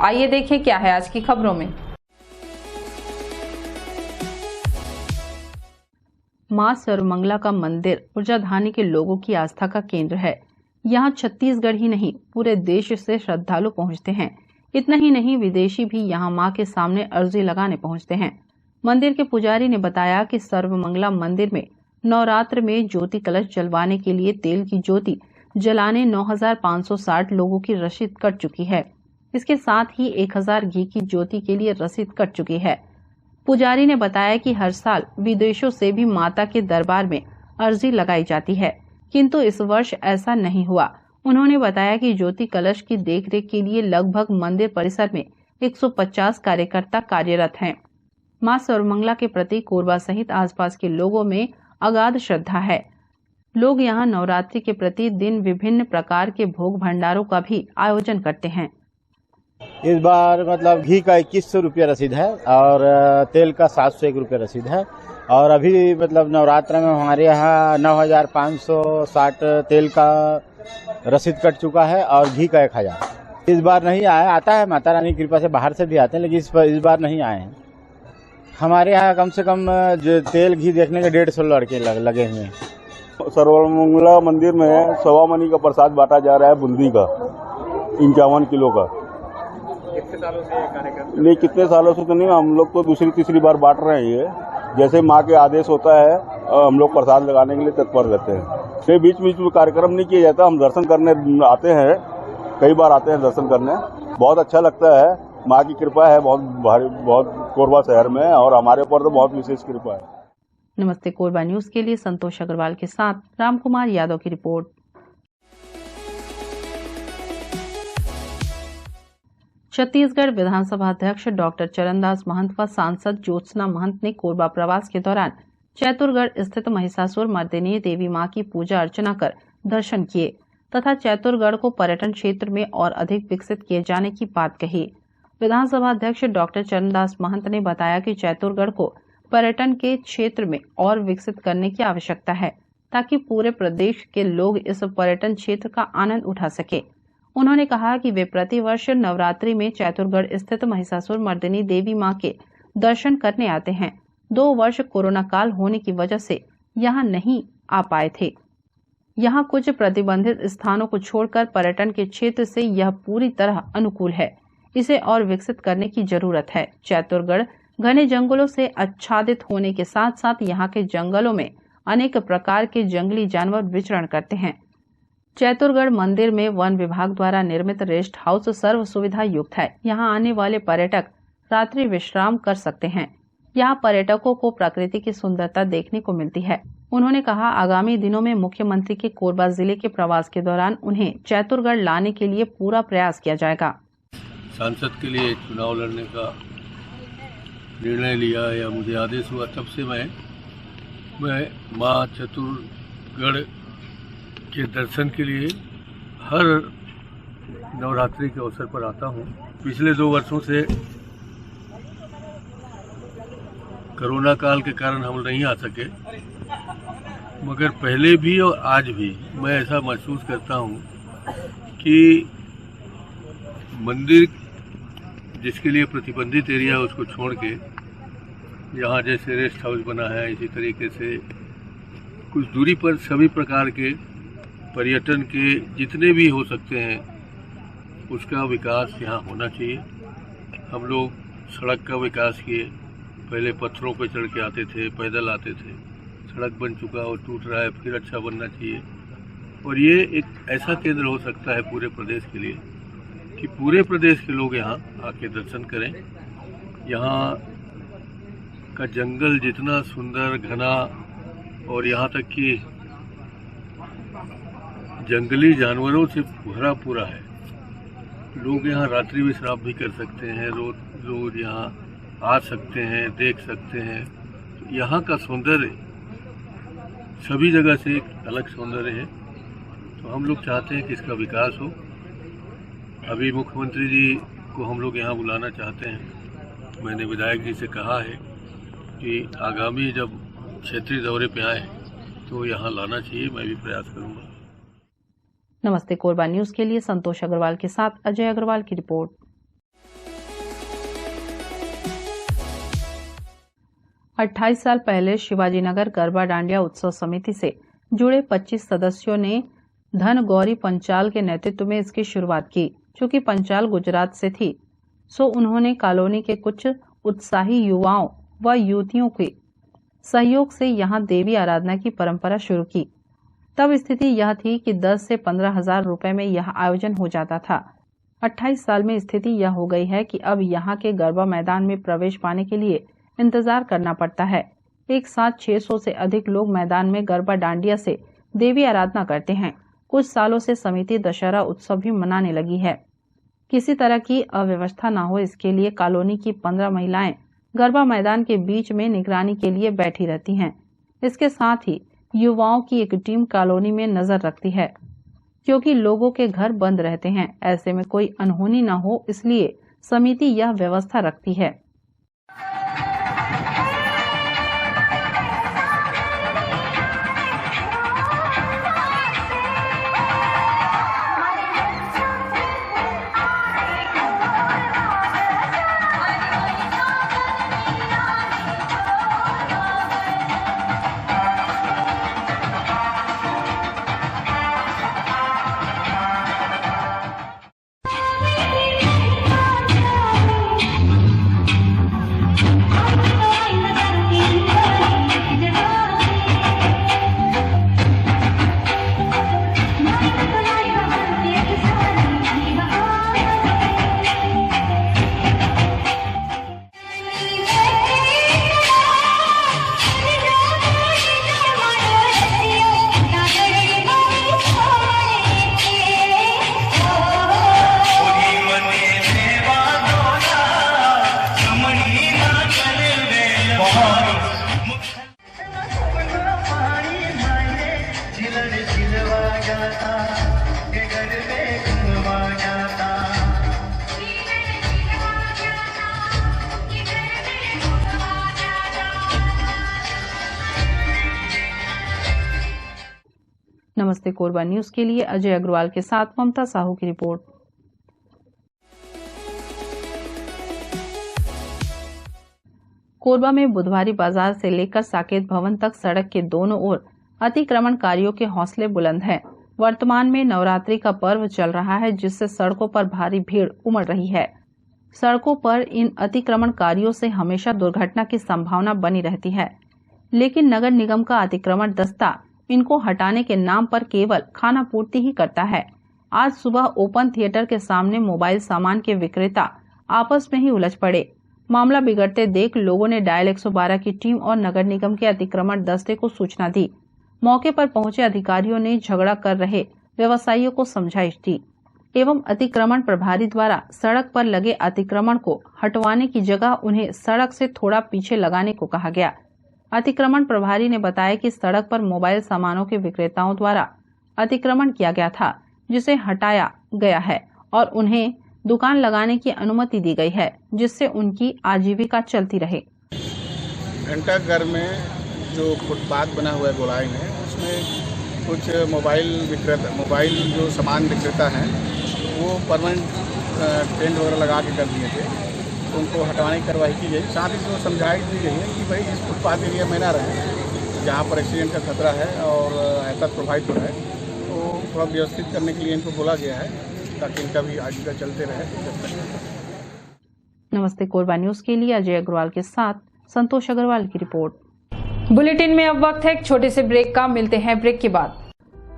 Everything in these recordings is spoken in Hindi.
आइए देखें क्या है आज की खबरों में। मां सर्वमंगला का मंदिर ऊर्जाधानी के लोगों की आस्था का केंद्र है। यहाँ छत्तीसगढ़ ही नहीं पूरे देश से श्रद्धालु पहुँचते हैं। इतना ही नहीं, विदेशी भी यहाँ मां के सामने अर्जी लगाने पहुँचते हैं। मंदिर के पुजारी ने बताया कि सर्वमंगला मंदिर में नवरात्र में ज्योति कलश जलवाने के लिए तेल की ज्योति जलाने 9,560 लोगों की रसीद कट चुकी है। इसके साथ ही 1,000 घी की ज्योति के लिए रसीद कट चुकी है। पुजारी ने बताया कि हर साल विदेशों से भी माता के दरबार में अर्जी लगाई जाती है, किंतु इस वर्ष ऐसा नहीं हुआ। उन्होंने बताया कि ज्योति कलश की देखरेख के लिए लगभग मंदिर परिसर में 150 कार्यकर्ता कार्यरत हैं। मां सर्वमंगला के प्रति कोरबा सहित आसपास के लोगों में अगाध श्रद्धा है। लोग यहां नवरात्रि के प्रति दिन विभिन्न प्रकार के भोग भंडारों का भी आयोजन करते हैं। इस बार मतलब घी का 2100 रुपया रसीद है और तेल का 701 रुपया रसीद है। और अभी मतलब नवरात्र में हमारे यहाँ 9,560 तेल का रसीद कट चुका है और घी का 1,000। इस बार नहीं आया, आता है माता रानी की कृपा से बाहर से भी आते हैं, लेकिन इस बार नहीं आए हैं। हमारे यहाँ कम से कम जो तेल घी देखने के 150 लड़के लगे हुए हैं। सर्वमंगला मंदिर में 1.25 मनी का प्रसाद बांटा जा रहा है, बूंदी का 51 किलो का। कितने सालों से ये कार्य करते हैं? नहीं, कितने सालों से तो नहीं, हम लोग तो दूसरी तीसरी बार बांट रहे हैं। ये जैसे माँ के आदेश होता है हम लोग प्रसाद लगाने के लिए तत्पर रहते हैं। फिर बीच बीच में कार्यक्रम नहीं किया जाता, हम दर्शन करने आते हैं, कई बार आते हैं दर्शन करने। बहुत अच्छा लगता है, माँ की कृपा है बहुत भारी, बहुत कोरबा शहर में, और हमारे ऊपर तो बहुत विशेष कृपा है। नमस्ते कोरबा न्यूज के लिए संतोष अग्रवाल के साथ रामकुमार यादव की रिपोर्ट। छत्तीसगढ़ विधानसभा अध्यक्ष डॉक्टर चरणदास महंत व सांसद ज्योत्सना महंत ने कोरबा प्रवास के दौरान चैतुरगढ़ स्थित महिषासुर मर्दिनी देवी मां की पूजा अर्चना कर दर्शन किए तथा चैतुरगढ़ को पर्यटन क्षेत्र में और अधिक विकसित किए जाने की बात कही। विधानसभा अध्यक्ष डॉक्टर चरणदास महंत ने बताया कि चैतुरगढ़ को पर्यटन के क्षेत्र में और विकसित करने की आवश्यकता है ताकि पूरे प्रदेश के लोग इस पर्यटन क्षेत्र का आनंद उठा सके। उन्होंने कहा कि वे प्रतिवर्ष नवरात्रि में चैतुरगढ़ स्थित महिषासुर मर्दिनी देवी मां के दर्शन करने आते हैं। 2 वर्ष कोरोना काल होने की वजह से यहां नहीं आ पाए थे। यहां कुछ प्रतिबंधित स्थानों को छोड़कर पर्यटन के क्षेत्र से यह पूरी तरह अनुकूल है। इसे और विकसित करने की जरूरत है। चैतुरगढ़ घने जंगलों से आच्छादित होने के साथ साथ यहाँ के जंगलों में अनेक प्रकार के जंगली जानवर विचरण करते हैं। चैतुरगढ़ मंदिर में वन विभाग द्वारा निर्मित रेस्ट हाउस सर्व सुविधा युक्त है। यहाँ आने वाले पर्यटक रात्रि विश्राम कर सकते हैं। यहाँ पर्यटकों को प्रकृति की सुंदरता देखने को मिलती है। उन्होंने कहा, आगामी दिनों में मुख्यमंत्री के कोरबा जिले के प्रवास के दौरान उन्हें चैतुरगढ़ लाने के लिए पूरा प्रयास किया जाएगा। सांसद के लिए चुनाव लड़ने का निर्णय लिया या मुझे आदेश हुआ, तब से मैं माँ चतुरगढ़ के दर्शन के लिए हर नवरात्रि के अवसर पर आता हूँ। पिछले 2 वर्षों से कोरोना काल के कारण हम नहीं आ सके, मगर पहले भी और आज भी मैं ऐसा महसूस करता हूँ कि मंदिर जिसके लिए प्रतिबंधित एरिया है उसको छोड़ के यहाँ जैसे रेस्ट हाउस बना है, इसी तरीके से कुछ दूरी पर सभी प्रकार के पर्यटन के जितने भी हो सकते हैं उसका विकास यहाँ होना चाहिए। हम लोग सड़क का विकास किए, पहले पत्थरों पर चढ़ के आते थे, पैदल आते थे, सड़क बन चुका और टूट रहा है, फिर अच्छा बनना चाहिए। और ये एक ऐसा केंद्र हो सकता है पूरे प्रदेश के लिए कि पूरे प्रदेश के लोग यहाँ आके दर्शन करें। यहाँ का जंगल जितना सुंदर घना और यहाँ तक कि जंगली जानवरों से भरा पूरा है। लोग यहाँ रात्रि विश्राम भी कर सकते हैं, रोज यहाँ आ सकते हैं, देख सकते हैं। तो यहाँ का सौंदर्य सभी जगह से एक अलग सौंदर्य है। तो हम लोग चाहते हैं कि इसका विकास हो। अभी मुख्यमंत्री जी को हम लोग यहाँ बुलाना चाहते हैं। मैंने विधायक जी से कहा है कि आगामी जब क्षेत्रीय दौरे पे आए तो यहाँ लाना चाहिए, मैं भी प्रयास करूँगा। नमस्ते कोरबा न्यूज के लिए संतोष अग्रवाल के साथ अजय अग्रवाल की रिपोर्ट। 28 साल पहले शिवाजीनगर गरबा डांडिया उत्सव समिति से जुड़े 25 सदस्यों ने धन गौरी पंचाल के नेतृत्व में इसकी शुरुआत की। चूंकि पंचाल गुजरात से थी, सो उन्होंने कॉलोनी के कुछ उत्साही युवाओं व युवतियों के सहयोग से यहां देवी आराधना की परंपरा शुरू की। तब स्थिति यह थी कि 10 से 15 हजार रुपए में यह आयोजन हो जाता था। 28 साल में स्थिति यह हो गई है कि अब यहाँ के गरबा मैदान में प्रवेश पाने के लिए इंतजार करना पड़ता है। एक साथ 600 से अधिक लोग मैदान में गरबा डांडिया से देवी आराधना करते हैं। कुछ सालों से समिति दशहरा उत्सव भी मनाने लगी है। किसी तरह की अव्यवस्था न हो, इसके लिए कॉलोनी की 15 महिलाएं गरबा मैदान के बीच में निगरानी के लिए बैठी रहती हैं। इसके साथ ही युवाओं की एक टीम कॉलोनी में नजर रखती है, क्योंकि लोगों के घर बंद रहते हैं। ऐसे में कोई अनहोनी न हो, इसलिए समिति यह व्यवस्था रखती है। नमस्ते कोरबा न्यूज के लिए अजय अग्रवाल के साथ ममता साहू की रिपोर्ट। कोरबा में बुधवारी बाजार से लेकर साकेत भवन तक सड़क के दोनों ओर अतिक्रमणकारियों के हौसले बुलंद हैं। वर्तमान में नवरात्रि का पर्व चल रहा है, जिससे सड़कों पर भारी भीड़ उमड़ रही है। सड़कों पर इन अतिक्रमणकारियों से हमेशा दुर्घटना की संभावना बनी रहती है, लेकिन नगर निगम का अतिक्रमण दस्ता इनको हटाने के नाम पर केवल खाना पूर्ति ही करता है। आज सुबह ओपन थिएटर के सामने मोबाइल सामान के विक्रेता आपस में ही उलझ पड़े। मामला बिगड़ते देख लोगों ने डायल 112 की टीम और नगर निगम के अतिक्रमण दस्ते को सूचना दी। मौके पर पहुंचे अधिकारियों ने झगड़ा कर रहे व्यवसायियों को समझाइश दी एवं अतिक्रमण प्रभारी द्वारा सड़क पर लगे अतिक्रमण को हटवाने की जगह उन्हें सड़क से थोड़ा पीछे लगाने को कहा गया। अतिक्रमण प्रभारी ने बताया कि सड़क पर मोबाइल सामानों के विक्रेताओं द्वारा अतिक्रमण किया गया था, जिसे हटाया गया है और उन्हें दुकान लगाने की अनुमति दी गई है, जिससे उनकी आजीविका चलती रहे। घंटाघर में जो फुटपाथ बना हुआ है गोलाई में, उसमें कुछ मोबाइल जो सामान विक्रेता हैं वो परमानेंट टेंट वगैरह लगा के कर दिए थे, तो उनको हटवाने की कार्रवाई की गई। साथ ही उसको समझाइश दी गई है कि भाई इस फुटपाथ एरिया में ना रहें जहाँ पर एक्सीडेंट का खतरा है और ऐसा प्रोवाइड हो रहा है, तो थोड़ा व्यवस्थित करने के लिए इनको बोला गया है ताकि इनका भी आजीविका चलते रहे। नमस्ते कोरबा न्यूज के लिए अजय अग्रवाल के साथ संतोष अग्रवाल की रिपोर्ट। बुलेटिन में अब वक्त है एक छोटे से ब्रेक का। मिलते हैं ब्रेक के बाद।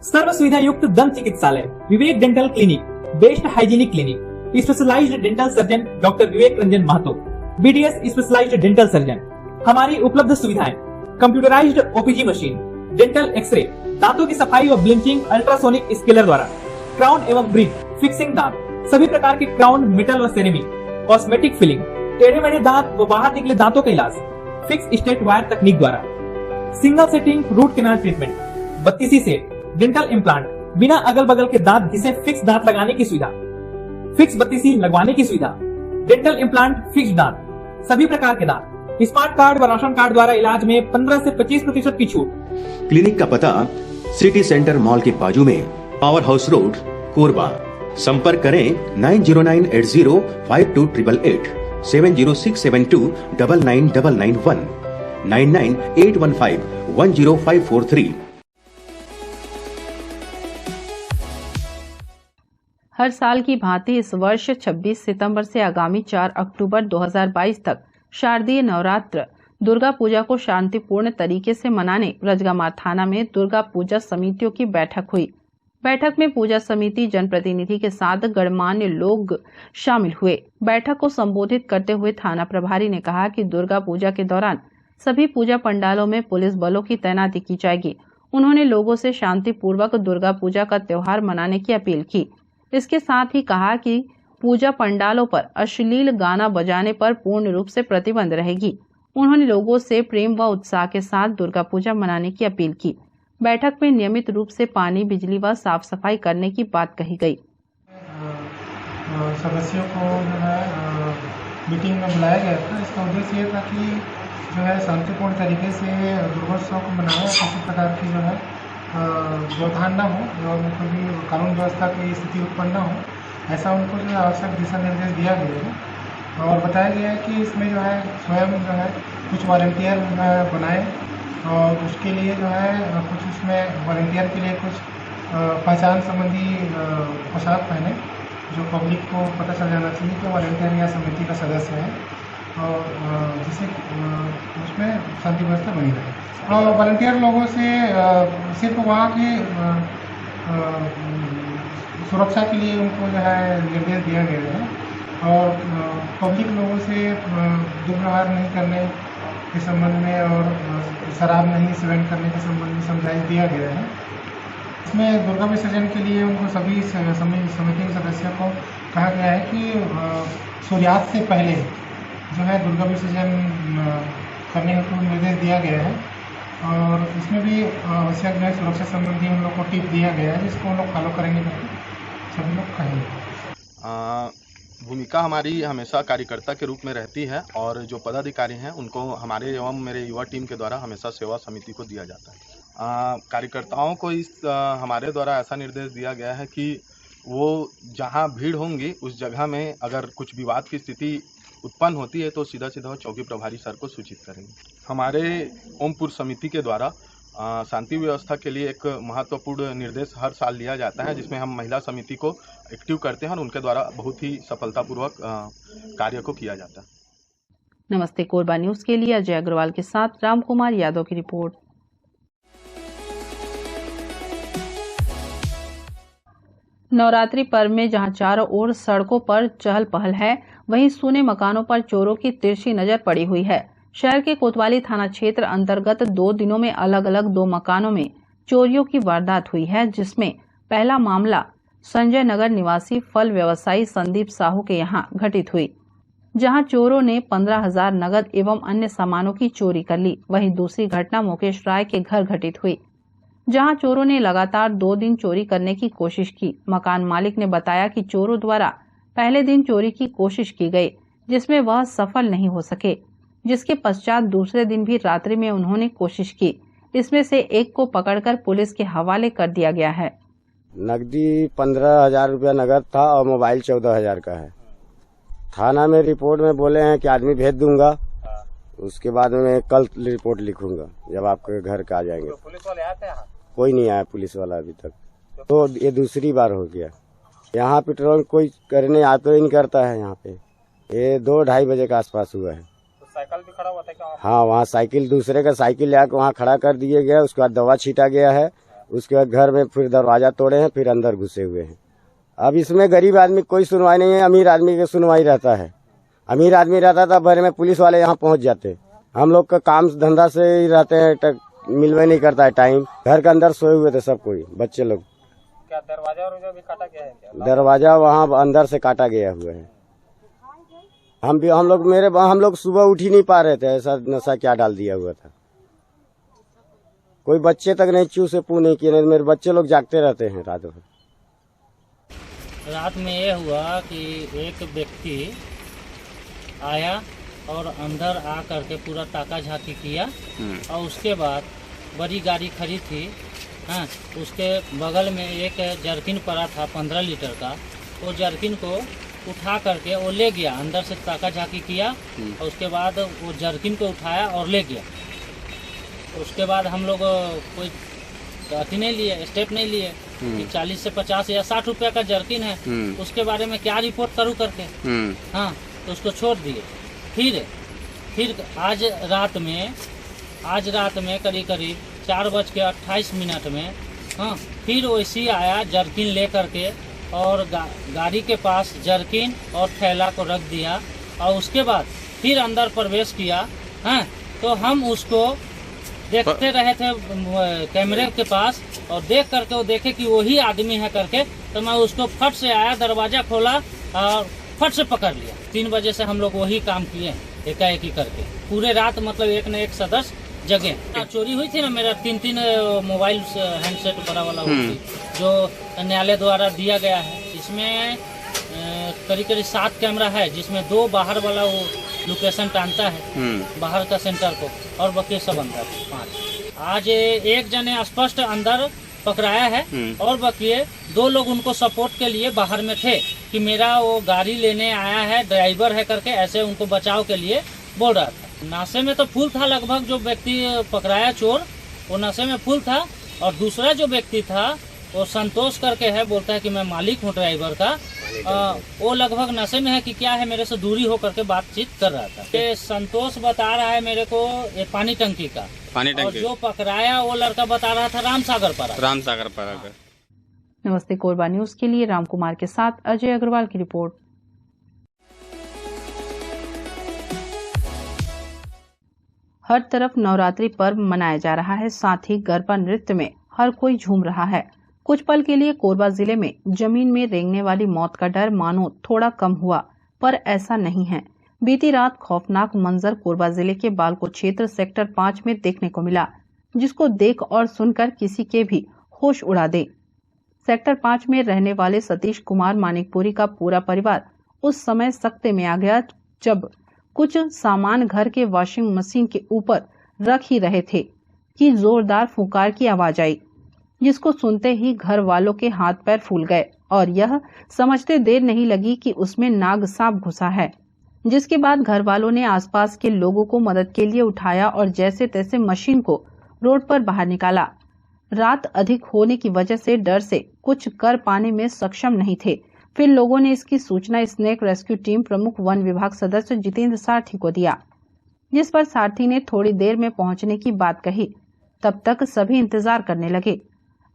सर्व सुविधा युक्त दंत चिकित्सालय Vivek dental clinic, best hygienic clinic, specialised dental surgeon doctor Vivek Ranjan Mahato, BDS specialised dental surgeon. हमारी उपलब्ध सुविधाएं computerised OPG machine, dental x ray, दांतों की सफाई और ब्लीचिंग अल्ट्रासोनिक स्केलर द्वारा, क्राउन एवं ब्रिज फिक्सिंग दांत, सभी प्रकार के क्राउन, मेटल और सेरेमिक, कॉस्मेटिक फिलिंग, टेढ़े मेढ़े दांत व बाहर निकले दांतों का इलाज फिक्स स्टेट वायर तकनीक द्वारा, single sitting root canal treatment, 32 set dental implant, बिना अगल बगल के दांत घिसे फिक्स दांत लगाने की सुविधा, फिक्स 32 लगवाने की सुविधा, डेंटल इम्प्लांट फिक्स दांत, सभी प्रकार के दांत, स्मार्ट कार्ड व राशन कार्ड द्वारा इलाज में 15 से 25% की छूट। क्लिनिक का पता सिटी सेंटर मॉल के बाजू में, पावर हाउस रोड, कोरबा। संपर्क करें 9098052888, 7067299991। 9981510543। हर साल की भांति इस वर्ष 26 सितंबर से आगामी 4 अक्टूबर 2022 तक शारदीय नवरात्र दुर्गा पूजा को शांतिपूर्ण तरीके से मनाने रजगामार थाना में दुर्गा पूजा समितियों की बैठक हुई। बैठक में पूजा समिति जनप्रतिनिधि के साथ गणमान्य लोग शामिल हुए। बैठक को संबोधित करते हुए थाना प्रभारी ने कहा कि दुर्गा पूजा के दौरान सभी पूजा पंडालों में पुलिस बलों की तैनाती की जाएगी। उन्होंने लोगों से शांतिपूर्वक दुर्गा पूजा का त्योहार मनाने की अपील की। इसके साथ ही कहा कि पूजा पंडालों पर अश्लील गाना बजाने पर पूर्ण रूप से प्रतिबंध रहेगी। उन्होंने लोगों से प्रेम व उत्साह के साथ दुर्गा पूजा मनाने की अपील की। बैठक में नियमित रूप से पानी, बिजली व साफ सफाई करने की बात कही गई। सदस्यों को जो है मीटिंग में बुलाया गया था। इसका उद्देश्य ये था कि जो है शांतिपूर्ण तरीके से दुर्गोत्सव को मनाएं, किसी प्रकार की जो है व्यवधान न हो और कभी कानून व्यवस्था की स्थिति उत्पन्न न हो, ऐसा उनको जो है आवश्यक दिशा निर्देश दिया गया है। और बताया गया है कि इसमें जो है स्वयं जो है कुछ वॉलंटियर बनाए और उसके लिए जो है कुछ उसमें वॉलंटियर के लिए कुछ पहचान संबंधी पोशाक पहने, जो पब्लिक को पता चल जाना चाहिए कि वॉलंटियर या समिति का सदस्य है, और जिससे उसमें शांति व्यवस्था बनी रहे। और वॉलंटियर लोगों से सिर्फ वहाँ की सुरक्षा के लिए उनको जो है निर्देश दिया गया है और पब्लिक लोगों से दुर्व्यवहार नहीं करने के संबंध में और शराब नहीं सेवन करने के संबंध में समझाइश दिया गया है। इसमें दुर्गा विसर्जन के लिए उनको सभी समिति के सदस्यों को कहा गया है कि सूर्यास्त से पहले जो है दुर्गा विसर्जन करने को निर्देश दिया गया है और इसमें भी आवश्यक जो है सुरक्षा संबंधी उन लोग को टिप दिया गया है, जिसको उन लोग फॉलो करेंगे करके सभी लोग कहेंगे। भूमिका हमारी हमेशा कार्यकर्ता के रूप में रहती है और जो पदाधिकारी हैं उनको हमारे एवं मेरे युवा टीम के द्वारा हमेशा सेवा समिति को दिया जाता है। कार्यकर्ताओं को इस हमारे द्वारा ऐसा निर्देश दिया गया है कि वो जहां भीड़ होंगी उस जगह में अगर कुछ विवाद की स्थिति उत्पन्न होती है तो सीधा सीधा चौकी प्रभारी सर को सूचित करेंगे। हमारे ओमपुर समिति के द्वारा शांति व्यवस्था के लिए एक महत्वपूर्ण निर्देश हर साल लिया जाता है, जिसमें हम महिला समिति को एक्टिव करते हैं और उनके द्वारा बहुत ही सफलतापूर्वक कार्य को किया जाता है। नमस्ते कोरबा न्यूज के लिए अजय अग्रवाल के साथ राम कुमार यादव की रिपोर्ट। नवरात्रि पर्व में जहां चारों ओर सड़कों पर चहल पहल है, वहीं सूने मकानों पर चोरों की तिरछी नजर पड़ी हुई है। शहर के कोतवाली थाना क्षेत्र अंतर्गत 2 दिनों में अलग अलग 2 मकानों में चोरियों की वारदात हुई है, जिसमें पहला मामला संजय नगर निवासी फल व्यवसायी संदीप साहू के यहां घटित हुई, जहां चोरों ने 15,000 नगद एवं अन्य सामानों की चोरी कर ली। वहीं दूसरी घटना मुकेश राय के घर घटित हुई, जहां चोरों ने लगातार 2 दिन चोरी करने की कोशिश की। मकान मालिक ने बताया कि चोरों द्वारा पहले दिन चोरी की कोशिश की गई, जिसमें वह सफल नहीं हो सके, जिसके पश्चात दूसरे दिन भी रात्रि में उन्होंने कोशिश की। इसमें से एक को पकड़कर पुलिस के हवाले कर दिया गया है। नकदी 15,000 रुपया नगद था और मोबाइल 14,000 का है। थाना में रिपोर्ट में बोले हैं कि आदमी भेज दूंगा, उसके बाद में कल रिपोर्ट लिखूंगा जब आपके घर का आ जाएंगे। तो पुलिस वाले आते हैं? कोई नहीं आया पुलिस वाला अभी तक, तो ये दूसरी बार हो गया। यहाँ पेट्रोल कोई करने आता ही नहीं करता है। यहाँ पे ये 2-2:30 बजे के आसपास हुआ है। तो साइकिल भी खड़ा हुआ था क्या? हाँ, वहाँ साइकिल दूसरे का साइकिल ले आकर वहाँ खड़ा कर दिए गया। उसके बाद दवा छीटा गया है। उसके बाद घर में फिर दरवाजा तोड़े हैं, फिर अंदर घुसे हुए हैं। अब इसमें गरीब आदमी कोई सुनवाई नहीं है, अमीर आदमी की सुनवाई रहता है। अमीर आदमी रहता था भर में पुलिस वाले यहाँ पहुँच जाते। हम लोग का काम धंधा से ही रहते हैं, मिलवे नहीं करता है टाइम। घर के अंदर सोए हुए थे सब कोई, बच्चे लोग। क्या दरवाजा भी काटा गया है क्या? दरवाजा वहाँ अंदर से काटा गया हुआ है। हम लोग सुबह उठ ही नहीं पा रहे थे, ऐसा नशा क्या डाल दिया हुआ था। कोई बच्चे तक नहीं चू से पू नहीं किए, नहीं मेरे बच्चे लोग जागते रहते हैं रात भर। रात में ये हुआ कि एक व्यक्ति आया और अंदर आ करके पूरा ताका झांकी किया और उसके बाद बड़ी गाड़ी खड़ी थी। हाँ, उसके बगल में एक जर्किन पड़ा था 15 लीटर का। वो जर्किन को उठा करके वो ले गया, अंदर से ताका झांकी किया और उसके बाद वो जर्किन को उठाया और ले गया। उसके बाद हम लोग कोई अति नहीं लिए, स्टेप नहीं लिए कि 40 से 50 या 60 रुपया का जर्किन है, उसके बारे में क्या रिपोर्ट करूँ करके। हाँ, तो उसको छोड़ दिए। फिर आज रात में करीब 4:28 में हाँ फिर वैसी आया जर्किन ले करके और गाड़ी के पास जर्किन और थैला को रख दिया और उसके बाद फिर अंदर प्रवेश किया। हाँ, तो हम उसको देखते रहे थे कैमरे के पास और देख करके वो देखे कि वही आदमी है करके, तो मैं उसको फट से आया, दरवाजा खोला और फट से पकड़ लिया। 3 बजे से हम लोग वही काम किए एकाएकी करके, पूरे रात मतलब एक न एक सदस्य जगह। चोरी हुई थी ना, मेरा 3 मोबाइल हैंडसेट बड़ा वाला हुई थी, जो न्यायालय द्वारा दिया गया है। इसमें करीब 7 कैमरा है, जिसमें 2 बाहर वाला वो लोकेशन टानता है बाहर का सेंटर को, और बाकी सब अंदर 5। आज एक जने स्पष्ट अंदर पकड़ाया है और बाकी 2 लोग उनको सपोर्ट के लिए बाहर में थे कि मेरा वो गाड़ी लेने आया है, ड्राइवर है करके, ऐसे उनको बचाव के लिए बोल रहा था। नशे में तो फुल था लगभग, जो व्यक्ति पकड़ाया चोर वो नशे में फुल था, और दूसरा जो व्यक्ति था वो संतोष करके है, बोलता है कि मैं मालिक हूँ ड्राइवर का, वो लगभग नशे में है कि क्या है, मेरे से दूरी हो करके बातचीत कर रहा था। ये संतोष बता रहा है मेरे को ये पानी टंकी का, और जो पकड़ाया वो लड़का बता रहा था रामसागर पारा का। नमस्ते कोरबा न्यूज के लिए राम कुमार के साथ अजय अग्रवाल की रिपोर्ट। हर तरफ नवरात्रि पर्व मनाया जा रहा है, साथ ही गरबा नृत्य में हर कोई झूम रहा है। कुछ पल के लिए कोरबा जिले में जमीन में रेंगने वाली मौत का डर मानो थोड़ा कम हुआ, पर ऐसा नहीं है। बीती रात खौफनाक मंजर कोरबा जिले के बालको क्षेत्र सेक्टर 5 में देखने को मिला, जिसको देख और सुनकर किसी के भी होश उड़ा दे। सेक्टर 5 में रहने वाले सतीश कुमार मानिकपुरी का पूरा परिवार उस समय सकते में आ गया जब कुछ सामान घर के वॉशिंग मशीन के ऊपर रख ही रहे थे कि जोरदार फुकार की आवाज आई, जिसको सुनते ही घर वालों के हाथ पैर फूल गए और यह समझते देर नहीं लगी कि उसमें नाग सांप घुसा है। जिसके बाद घर वालों ने आसपास के लोगों को मदद के लिए उठाया और जैसे तैसे मशीन को रोड पर बाहर निकाला। रात अधिक होने की वजह से डर से कुछ कर पाने में सक्षम नहीं थे। फिर लोगों ने इसकी सूचना स्नेक रेस्क्यू टीम प्रमुख वन विभाग सदस्य जितेंद्र सारथी को दिया, जिस पर सारथी ने थोड़ी देर में पहुंचने की बात कही। तब तक सभी इंतजार करने लगे।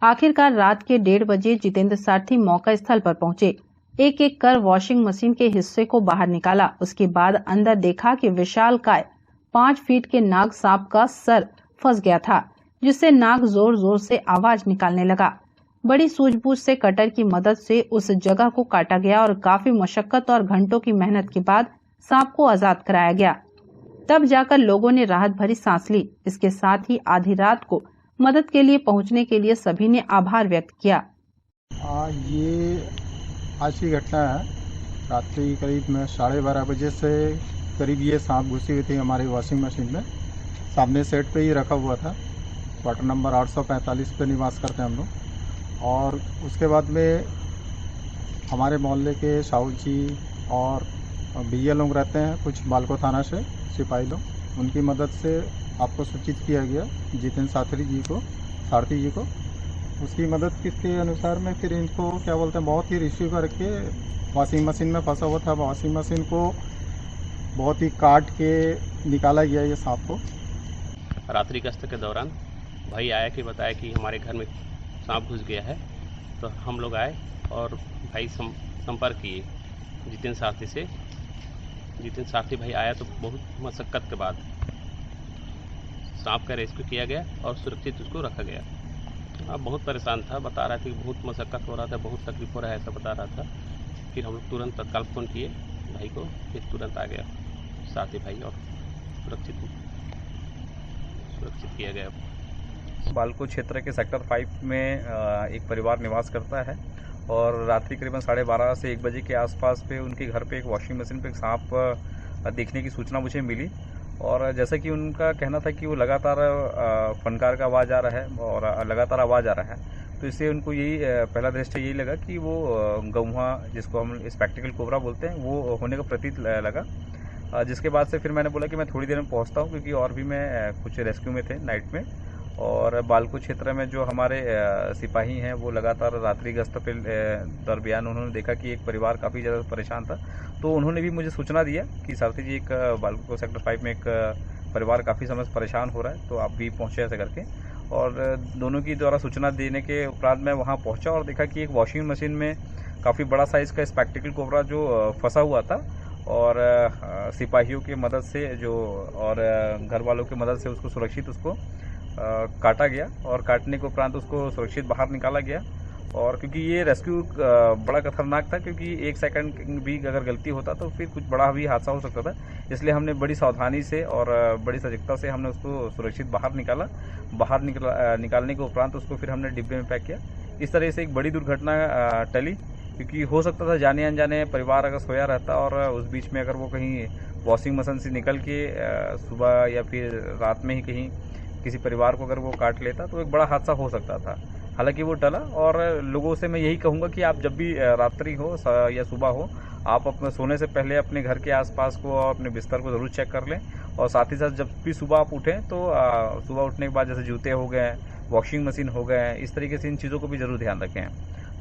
आखिरकार रात के 1:30 बजे जितेंद्र सारथी मौका स्थल पर पहुंचे। एक एक कर वॉशिंग मशीन के हिस्से को बाहर निकाला। उसके बाद अंदर देखा कि विशालकाय 5 फीट के नाग सांप का सर फंस गया था, जिससे नाग जोर जोर से आवाज निकालने लगा। बड़ी सूझबूझ से कटर की मदद से उस जगह को काटा गया और काफी मशक्कत और घंटों की मेहनत के बाद सांप को आजाद कराया गया। तब जाकर लोगों ने राहत भरी सांस ली। इसके साथ ही आधी रात को मदद के लिए पहुंचने के लिए सभी ने आभार व्यक्त किया। ये आज की घटना है। रात्रि करीब 12:30 बजे से करीब ये सांप घुसी हुई थी हमारी वॉशिंग मशीन में। सामने सेट पे ही रखा हुआ था। क्वार्टर नंबर 845 पे निवास करते हैं हम लोग। और उसके बाद में हमारे मोहल्ले के साहू जी और भैया लोग रहते हैं, कुछ बालको थाना से सिपाही लोग, उनकी मदद से आपको सूचित किया गया जितेंद्र सारथी जी को। उसकी मदद के अनुसार में फिर इनको क्या बोलते हैं, बहुत ही रिसीव करके वॉशिंग मशीन में फंसा हुआ था। वॉशिंग मशीन को बहुत ही काट के निकाला गया ये सांप को। रात्रि गश्त के दौरान भाई आया कि बताया कि हमारे घर में सांप घुस गया है, तो हम लोग आए और भाई संपर्क किए जितेंद्र सारथी से। जितेंद्र सारथी भाई आया तो बहुत मशक्कत के बाद सांप का रेस्क्यू किया गया और सुरक्षित उसको रखा गया। अब बहुत परेशान था, बता रहा था कि बहुत मशक्कत हो रहा था, बहुत तकलीफ हो रहा है, ऐसा बता रहा था। फिर हम लोग तुरंत तत्काल फ़ोन किए भाई को, फिर तुरंत आ गया सारथी भाई और सुरक्षित किया गया। बालको क्षेत्र के सेक्टर 5 में एक परिवार निवास करता है और रात्रि करीबन 12:30 से 1 बजे के आसपास पे उनके घर पे एक वॉशिंग मशीन पे एक सांप देखने की सूचना मुझे मिली। और जैसा कि उनका कहना था कि वो लगातार फनकार का आवाज़ आ रहा है और लगातार आवाज़ आ रहा है, तो इससे उनको यही पहला दृष्टि यही लगा कि वो गौहा, जिसको हम स्पेक्टिकल कोबरा बोलते हैं, वो होने का प्रतीत लगा। जिसके बाद से फिर मैंने बोला कि मैं थोड़ी देर में पहुंचता हूं, क्योंकि और भी मैं कुछ रेस्क्यू में थे नाइट में। और बालको क्षेत्र में जो हमारे सिपाही हैं वो लगातार रात्रि गश्त के दरमियान उन्होंने देखा कि एक परिवार काफ़ी ज़्यादा परेशान था, तो उन्होंने भी मुझे सूचना दिया कि सारथी जी एक बालको सेक्टर 5 में एक परिवार काफ़ी समय से परेशान हो रहा है, तो आप भी पहुँचे ऐसे करके। और दोनों की द्वारा सूचना देने के उपरांत मैं वहाँ पहुँचा और देखा कि एक वॉशिंग मशीन में काफ़ी बड़ा साइज़ का स्पेक्टिकल कोबरा जो फंसा हुआ था, और सिपाहियों की मदद से और घर वालों की मदद से उसको सुरक्षित काटा गया, और काटने के उपरांत उसको सुरक्षित बाहर निकाला गया। और क्योंकि ये रेस्क्यू बड़ा खतरनाक था, क्योंकि 1 सेकंड भी अगर गलती होता तो फिर कुछ बड़ा भी हादसा हो सकता था, इसलिए हमने बड़ी सावधानी से और बड़ी सजगता से हमने उसको सुरक्षित बाहर निकाला। निकालने के उपरांत उसको फिर हमने डिब्बे में पैक किया। इस तरह से एक बड़ी दुर्घटना टली, क्योंकि हो सकता था जाने अनजाने परिवार अगर सोया रहता और उस बीच में अगर वो कहीं वॉशिंग मशीन से निकल के सुबह या फिर रात में ही कहीं किसी परिवार को अगर वो काट लेता तो एक बड़ा हादसा हो सकता था। हालांकि वो टला। और लोगों से मैं यही कहूँगा कि आप जब भी रात्रि हो या सुबह हो, आप अपने सोने से पहले अपने घर के आसपास को और अपने बिस्तर को ज़रूर चेक कर लें। और साथ ही साथ जब भी सुबह आप उठें तो सुबह उठने के बाद जैसे जूते हो गए, वॉशिंग मशीन हो गए, इस तरीके से इन चीज़ों को भी ज़रूर ध्यान रखें।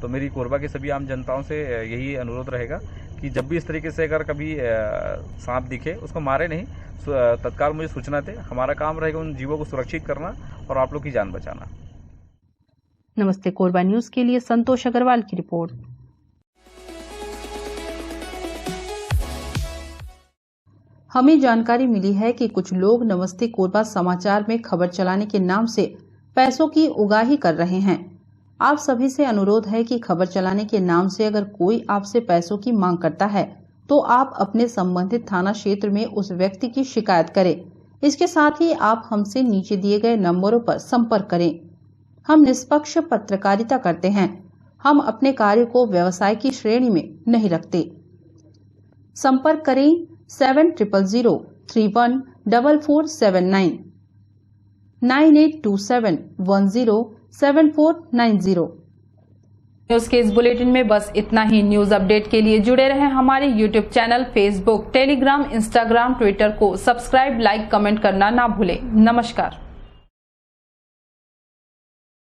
तो मेरी कोरबा की सभी आम जनताओं से यही अनुरोध रहेगा कि जब भी इस तरीके से अगर कभी सांप दिखे उसको मारे नहीं, तत्काल मुझे सूचना दें। हमारा काम रहेगा उन जीवों को सुरक्षित करना और आप लोग की जान बचाना। नमस्ते कोरबा न्यूज के लिए संतोष अग्रवाल की रिपोर्ट। हमें जानकारी मिली है कि कुछ लोग नमस्ते कोरबा समाचार में खबर चलाने के नाम से पैसों की उगाही कर रहे हैं। आप सभी से अनुरोध है कि खबर चलाने के नाम से अगर कोई आपसे पैसों की मांग करता है तो आप अपने संबंधित थाना क्षेत्र में उस व्यक्ति की शिकायत करें। इसके साथ ही आप हमसे नीचे दिए गए नंबरों पर संपर्क करें। हम निष्पक्ष पत्रकारिता करते हैं। हम अपने कार्य को व्यवसाय की श्रेणी में नहीं रखते। संपर्क करें 7000314479 9827107490। न्यूज के इस बुलेटिन में बस इतना ही। न्यूज अपडेट के लिए जुड़े रहें हमारे YouTube channel, Facebook, Telegram, Instagram, Twitter को सब्सक्राइब, लाइक, कमेंट करना ना भूलें। नमस्कार।